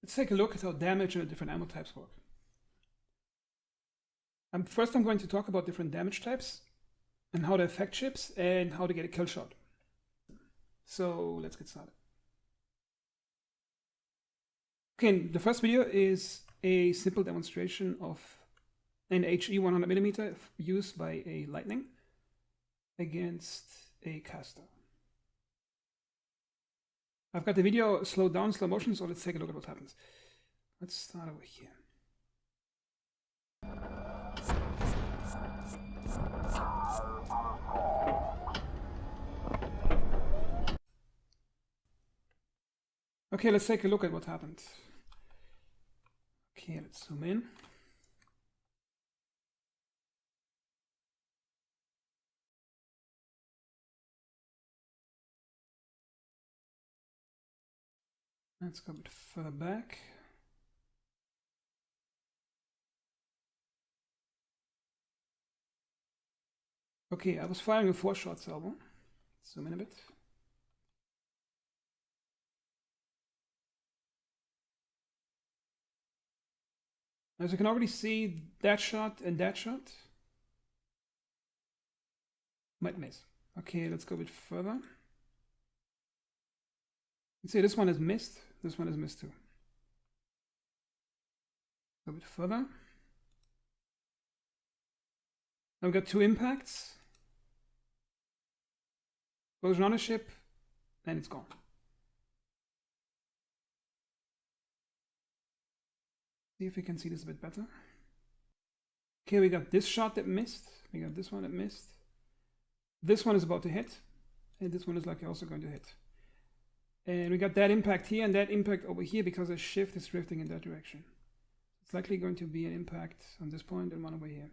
Let's take a look at how damage and the different ammo types work. First I'm going to talk about different damage types and how they affect ships and how to get a kill shot. So let's get started. Okay, the first video is a simple demonstration of an HE 100mm used by a Lightning against a caster. I've got the video slowed down, slow motion, so let's take a look at what happens. Let's start over here. Okay, let's take a look at what happened. Okay, let's zoom in. Let's go a bit further back. Okay, I was firing a 4-shot salvo. Zoom in a bit. As you can already see, that shot and that shot might miss. Okay, let's go a bit further. You see, this one is missed. This one is missed too. Go a bit further. Now we've got 2 impacts. Explosion on a ship, and it's gone. See if we can see this a bit better. Okay, we got this shot that missed. We got this one that missed. This one is about to hit, and this one is likely also going to hit. And we got that impact here and that impact over here because the shift is drifting in that direction. It's likely going to be an impact on this point and one over here.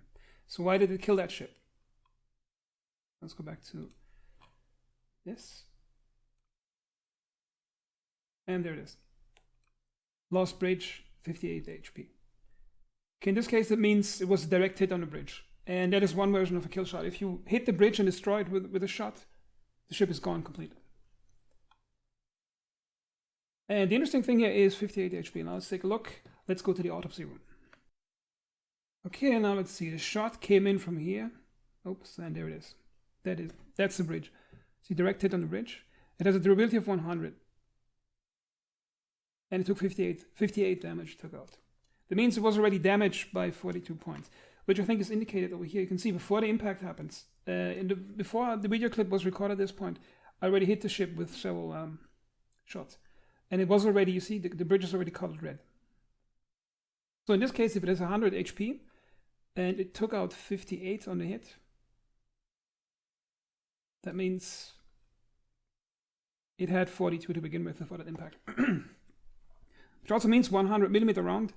So why did it kill that ship? Let's go back to this. And there it is. Lost bridge, 58 HP. Okay, in this case, it means it was a direct hit on the bridge. And that is one version of a kill shot. If you hit the bridge and destroy it with a shot, the ship is gone completely. And the interesting thing here is 58 HP. Now let's take a look. Let's go to the autopsy room. Okay, now let's see. The shot came in from here. Oops, and there it is. That's the bridge. See, direct hit on the bridge. It has a durability of 100. And it took 58 damage took out. That means it was already damaged by 42 points, which I think is indicated over here. You can see before the impact happens. Before the video clip was recorded at this point, I already hit the ship with several shots. And it was already, you see, the bridge is already colored red. So in this case, if it has 100 HP, and it took out 58 on the hit, that means it had 42 to begin with before that impact. Which also means 100mm round,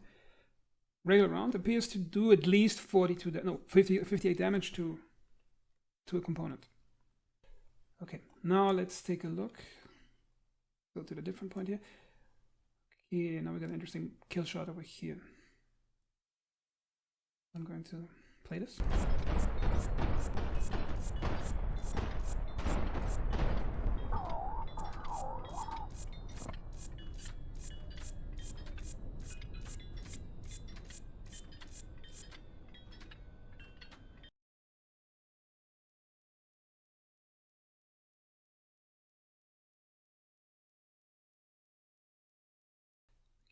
regular round, appears to do at least 58 damage to a component. Okay, now let's take a look. Go to the different point here. Okay, now we got an interesting kill shot over here. I'm going to play this.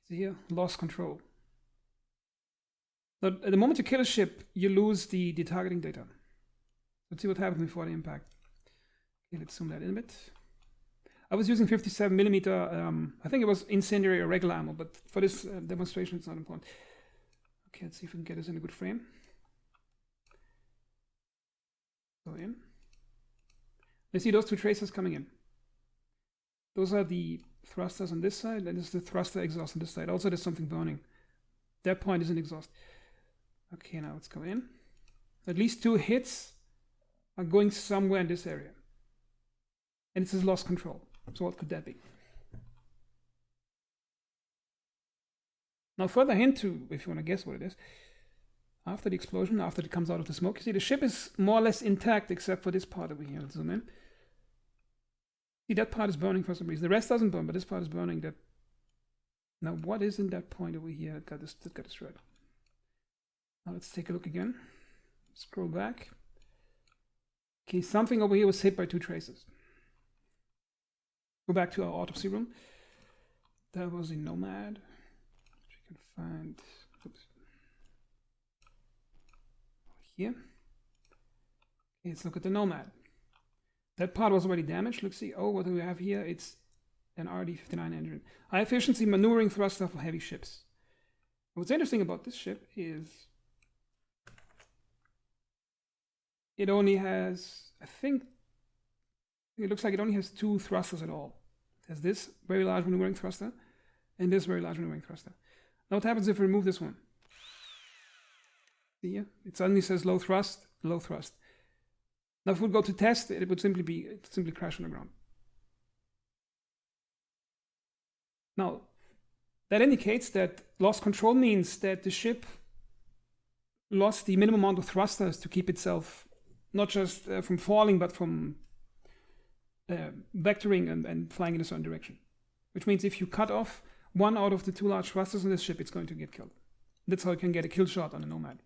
Here, lost control. But at the moment you kill a ship, you lose the targeting data. Let's see what happens before the impact. Okay, let's zoom that in a bit. I was using 57mm, I think it was Incendiary or regular ammo, but for this demonstration it's not important. Okay, let's see if we can get this in a good frame. Go in. You see those 2 tracers coming in. Those are the thrusters on this side, and this is the thruster exhaust on this side. Also, there's something burning. That point is an exhaust. Okay, now let's go in. At least 2 hits are going somewhere in this area. And it says lost control. So what could that be? Now, further hint to, if you want to guess what it is, after the explosion, after it comes out of the smoke, you see the ship is more or less intact except for this part over here. Let's zoom in. See, that part is burning for some reason. The rest doesn't burn, but this part is burning. That Now, what is in that point over here that got destroyed? Now let's take a look again. Scroll back. Okay, something over here was hit by 2 traces. Go back to our autopsy room. That was a Nomad, which you can find. Oops. Here. Okay, let's look at the Nomad. That part was already damaged. Let's see. Oh, what do we have here? It's an RD-59 engine. High efficiency maneuvering thruster for heavy ships. What's interesting about this ship is it only has, I think, it looks like it only has 2 thrusters at all. It has this very large maneuvering thruster and this very large maneuvering thruster. Now what happens if we remove this one? See here? It suddenly says low thrust, low thrust. Now if we go to test, it would simply crash on the ground. Now, that indicates that lost control means that the ship lost the minimum amount of thrusters to keep itself not just from falling, but from vectoring and flying in a certain direction. Which means if you cut off one out of the 2 large thrusters on this ship, it's going to get killed. That's how you can get a kill shot on a Nomad.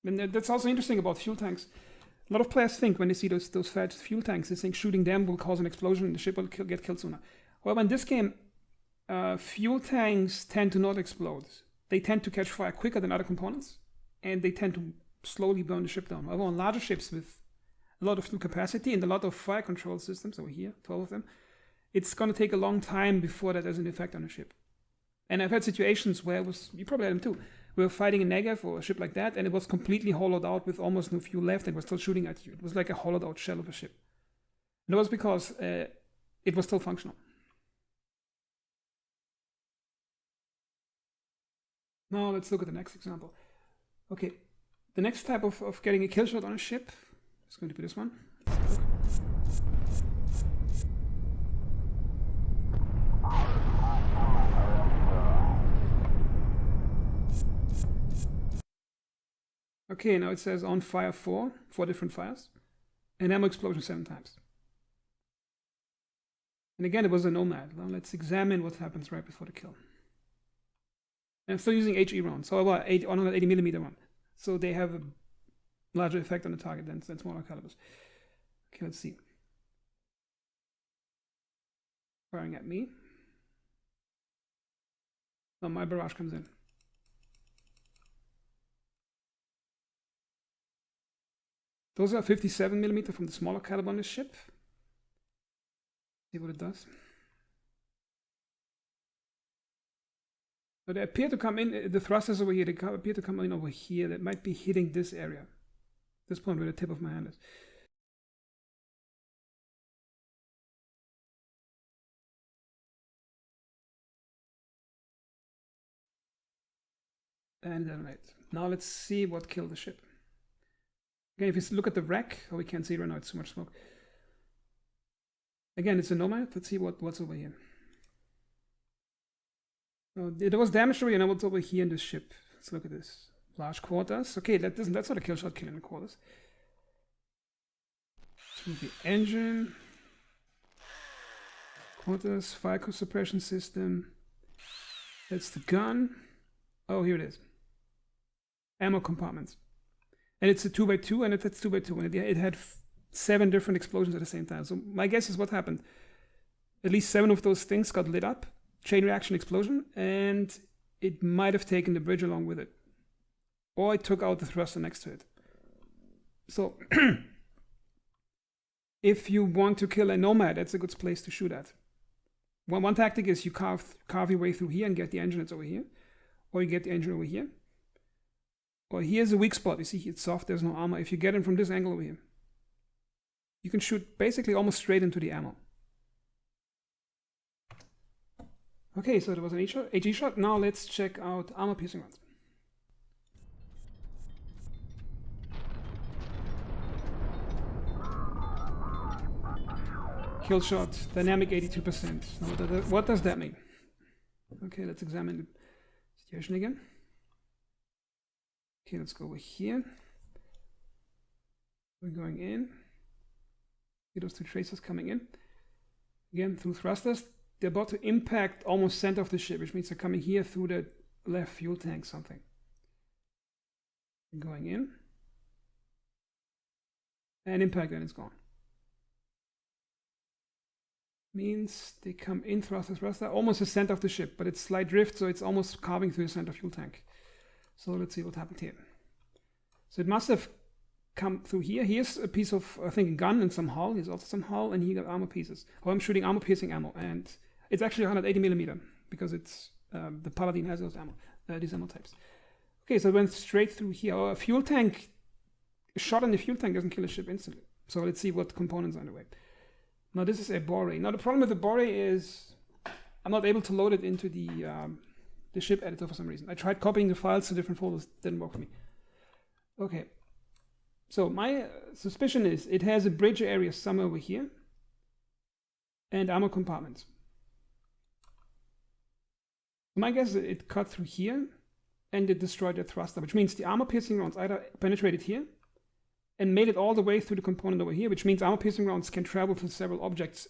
And that's also interesting about fuel tanks. A lot of players think when they see those fat fuel tanks, they think shooting them will cause an explosion and the ship will get killed sooner. However, in this game, fuel tanks tend to not explode. They tend to catch fire quicker than other components, and they tend to slowly burn the ship down. However, on larger ships with a lot of fuel capacity and a lot of fire control systems over here, 12 of them, it's going to take a long time before that has an effect on the ship. And I've had situations where you probably had them too. We were fighting a Negev or a ship like that, and it was completely hollowed out with almost no fuel left, and was still shooting at you. It was like a hollowed out shell of a ship. And that was because it was still functional. Now let's look at the next example. Okay, the next type of getting a kill shot on a ship is going to be this one. Okay, now it says on fire 4 different fires, and ammo explosion 7 times. And again, it was a Nomad. Now let's examine what happens right before the kill. And I'm still using HE rounds, so about 180mm one. So they have a larger effect on the target than smaller calibers. Okay, let's see. Firing at me. Now my barrage comes in. Those are 57mm from the smaller caliber on this ship. See what it does. So they appear to come in, the thrusters over here, they appear to come in over here. That might be hitting this area. This point where the tip of my hand is. And detonate. Now let's see what killed the ship. Again, if you look at the wreck, oh, we can't see it right now, it's too much smoke. Again, it's a Nomad. Let's see what's over here. Oh, it was damaged already, and now what's over here in this ship? Let's look at this. Large quarters. Okay, that's not a kill shot killing the quarters. Let's move the engine. Quarters, fire suppression system. That's the gun. Oh, here it is. Ammo compartments. And it's a 2x2, and it's 2x2, and it had 7 different explosions at the same time. So my guess is what happened. At least 7 of those things got lit up, chain reaction explosion, and it might have taken the bridge along with it. Or it took out the thruster next to it. So if you want to kill a Nomad, that's a good place to shoot at. One tactic is you carve your way through here and get the engine that's over here. Or you get the engine over here. Or here's a weak spot. You see, it's soft, there's no armor. If you get in from this angle over here, you can shoot basically almost straight into the ammo. Okay, so there was an HE shot. Now let's check out armor piercing rounds. Kill shot, dynamic 82%. Now what does that mean? Okay, let's examine the situation again. Okay, let's go over here. We're going in. See those 2 tracers coming in. Again, through thrusters. they're about to impact almost center of the ship, which means they're coming here through the left fuel tank something. Going in. And impact, and it's gone. Means they come in thruster, almost the center of the ship, but it's slight drift, so it's almost carving through the center fuel tank. So let's see what happened here. So it must have come through here. Here's a piece of, I think, a gun and some hull. Here's also some hull, and he got armor pieces. Oh, I'm shooting armor-piercing ammo, and it's actually 180 millimeter because it's the Paladin has those ammo, these ammo types. Okay, so it went straight through here. Oh, a fuel tank, a shot in the fuel tank doesn't kill a ship instantly. So let's see what components are in the way. Now this is a Bore. Now the problem with the Bore is I'm not able to load it into the ship editor for some reason. I tried copying the files to different folders, didn't work for me. Okay, so my suspicion is it has a bridge area somewhere over here and armor compartments. My guess is it cut through here and it destroyed the thruster, which means the armor-piercing rounds either penetrated here and made it all the way through the component over here, which means armor-piercing rounds can travel through several objects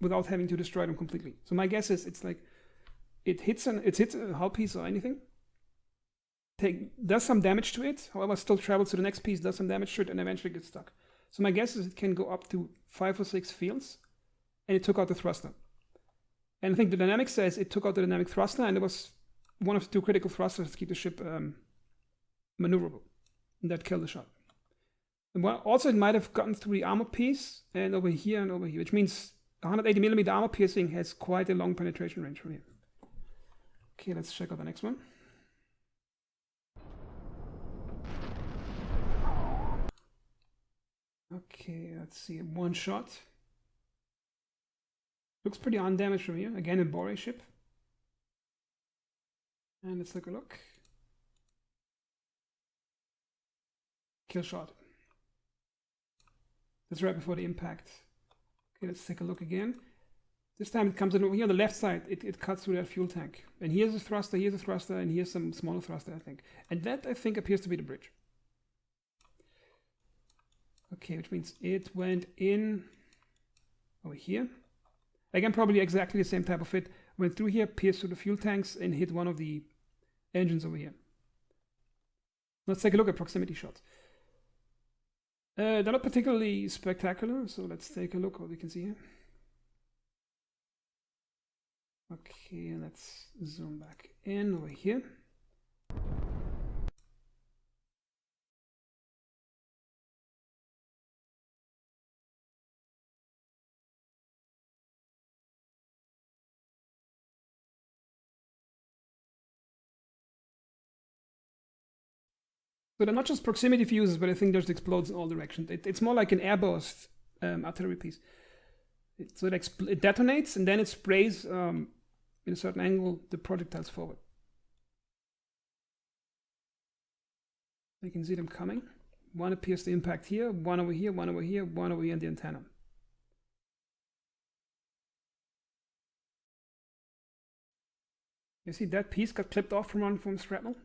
without having to destroy them completely. So my guess is it's like it hits a hull piece or anything, does some damage to it, however still travels to the next piece, does some damage to it, and eventually gets stuck. So my guess is it can go up to 5 or 6 fields, and it took out the thruster. And I think the dynamic says it took out the dynamic thruster, and it was one of the 2 critical thrusters to keep the ship maneuverable, and that killed the shot. And also it might have gotten through the armor piece, and over here, which means 180 millimeter armor piercing has quite a long penetration range from here. Okay, let's check out the next one. Okay, let's see, one shot. Looks pretty undamaged from here. Again, a Bore ship. And let's take a look. Kill shot. That's right before the impact. Okay, let's take a look again. This time it comes in over here on the left side. It cuts through that fuel tank. And here's a thruster, and here's some smaller thruster, I think. And that, I think, appears to be the bridge. Okay, which means it went in over here. Again, probably exactly the same type of hit. Went through here, pierced through the fuel tanks, and hit one of the engines over here. Let's take a look at proximity shots. They're not particularly spectacular, so let's take a look what we can see here. Okay, let's zoom back in over here. So they're not just proximity fuses, but I think there's explodes in all directions. It's more like an airburst artillery piece. So it detonates and then it sprays in a certain angle the projectiles forward. You can see them coming. One appears to impact here, one over here, one over here, one over here in the antenna. You see that piece got clipped off from shrapnel?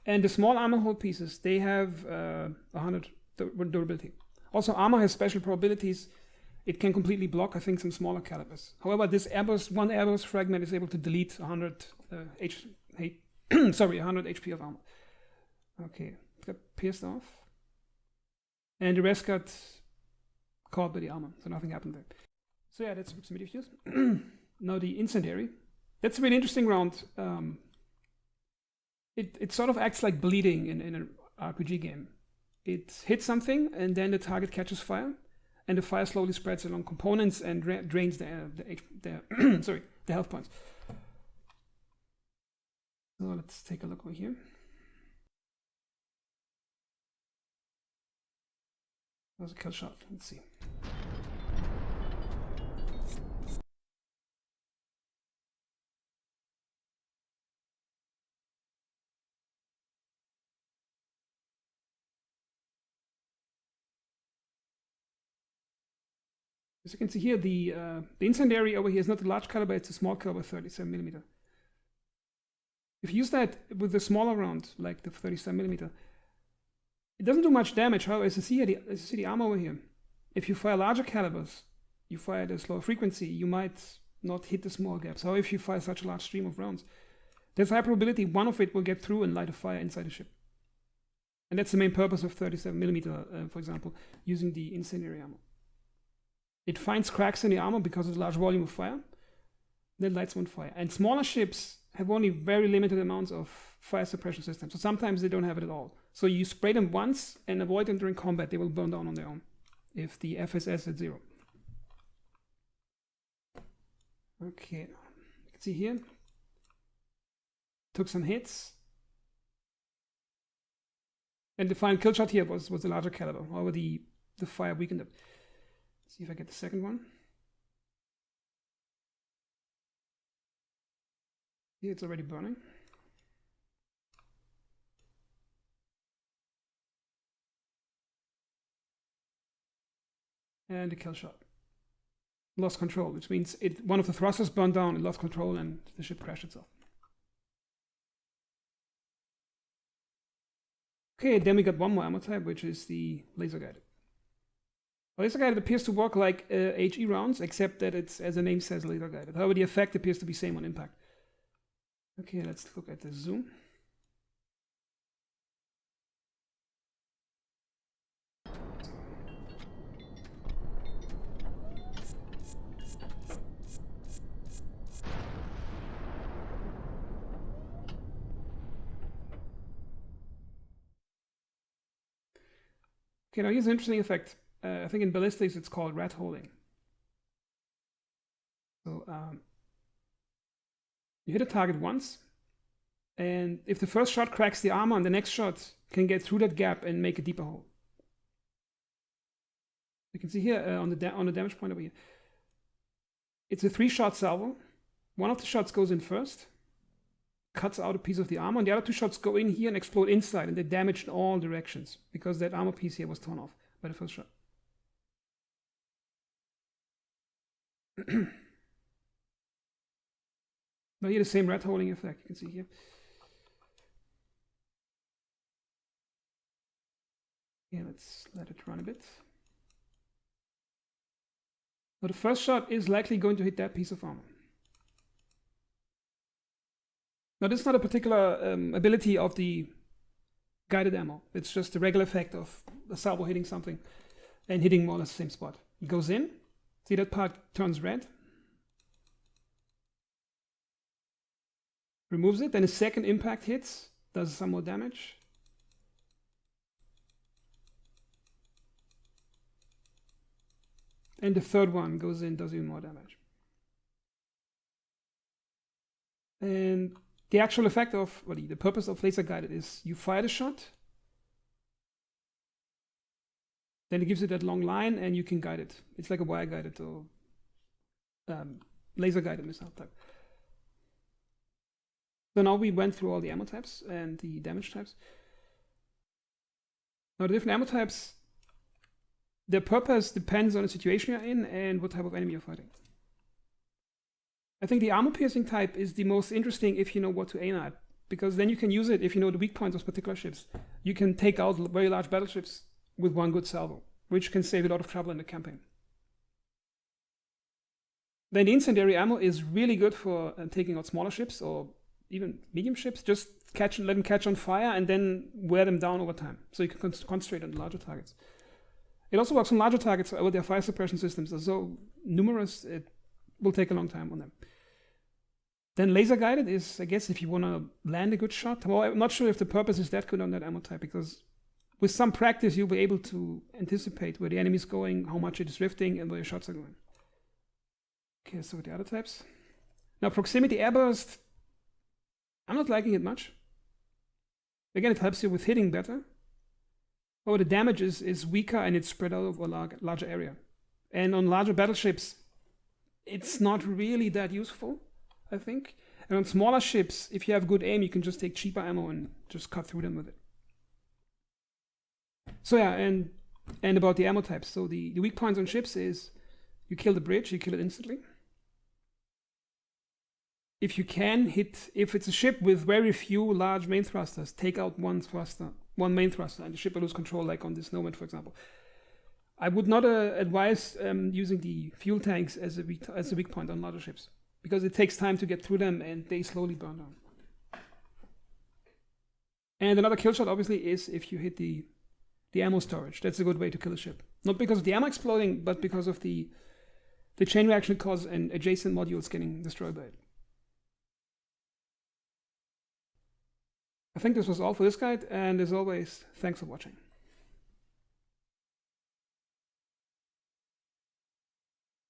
And the small armor hull pieces, they have 100 durability. Also, armor has special probabilities. It can completely block, I think, some smaller calibers. However, this one airburst fragment is able to delete 100 HP of armor. Okay, it got pierced off. And the rest got caught by the armor, so nothing happened there. So yeah, that's proximity fuse. Now the Incendiary. That's a really interesting round. It sort of acts like bleeding in an RPG game. It hits something, and then the target catches fire, and the fire slowly spreads along components and drains the health points. So let's take a look over here. That was a kill shot. Let's see. As you can see here, the Incendiary over here is not a large caliber, it's a small caliber 37mm. If you use that with the smaller round, like the 37mm, it doesn't do much damage. However, as you see the armor over here, if you fire larger calibers, you fire at a slower frequency, you might not hit the small gaps. How if you fire such a large stream of rounds? There's a high probability one of it will get through and light a fire inside the ship. And that's the main purpose of 37mm, for example, using the incendiary ammo. It finds cracks in the armor because of the large volume of fire, then lights one fire. And smaller ships have only very limited amounts of fire suppression systems, so sometimes they don't have it at all. So you spray them once and avoid them during combat, they will burn down on their own if the FSS is at 0. Okay, you can see here, took some hits. And the final kill shot here was the larger caliber. However, the fire weakened it. Let's see if I get the second one. Here it's already burning. And the kill shot. Lost control, which means one of the thrusters burned down, it lost control, and the ship crashed itself. Okay, then we got one more ammo type, which is the laser guided. Laser guided appears to work like HE rounds, except that it's, as the name says, laser guided. However, the effect appears to be same on impact. Okay, let's look at the zoom. Okay, now here's an interesting effect. I think in ballistics it's called rat holing. So you hit a target once, and if the first shot cracks the armor, and the next shot can get through that gap and make a deeper hole. You can see here on the damage point over here. It's a 3-shot salvo. One of the shots goes in first, cuts out a piece of the armor, and the other 2 shots go in here and explode inside, and they damage in all directions because that armor piece here was torn off by the first shot. Now here the same rat holing effect, you can see here. Yeah, let's let it run a bit. Now the first shot is likely going to hit that piece of armor. Now this is not a particular ability of the guided ammo. It's just the regular effect of a salvo hitting something and hitting more or less the same spot. It goes in, see that part turns red, removes it, then a second impact hits, does some more damage. And the third one goes in, does even more damage. And the actual effect of, well, the purpose of laser guided is you fire the shot, then it gives it that long line and you can guide it. It's like a wire guided or laser guided missile type. So now we went through all the ammo types and the damage types. Now the different ammo types, their purpose depends on the situation you're in and what type of enemy you're fighting. I think the armor piercing type is the most interesting if you know what to aim at, because then you can use it if you know the weak points of particular ships. You can take out very large battleships with one good salvo, which can save a lot of trouble in the campaign. Then the incendiary ammo is really good for taking out smaller ships or even medium ships. Just let them catch on fire and then wear them down over time, so you can concentrate on the larger targets. It also works on larger targets where their fire suppression systems are so numerous it will take a long time on them. Then laser guided is, I guess, if you want to land a good shot. Well, I'm not sure if the purpose is that good on that ammo type, because with some practice you'll be able to anticipate where the enemy is going, how much it is drifting, and where your shots are going. Okay, so the other types. Now proximity airburst, I'm not liking it much. Again, it helps you with hitting better. Oh, the damage is weaker and it's spread out over a larger area. And on larger battleships, it's not really that useful, I think. And on smaller ships, if you have good aim, you can just take cheaper ammo and just cut through them with it. So yeah, and about the ammo types. So the weak points on ships is you kill the bridge, you kill it instantly. If you can hit, if it's a ship with very few large main thrusters, take out one main thruster, and the ship will lose control, like on this Nomad, for example. I would not advise using the fuel tanks as a weak point on larger ships. because it takes time to get through them and they slowly burn down. And another kill shot obviously is if you hit the ammo storage. That's a good way to kill a ship. Not because of the ammo exploding, but because of the chain reaction it causes and adjacent modules getting destroyed by it. I think this was all for this guide, and as always, thanks for watching.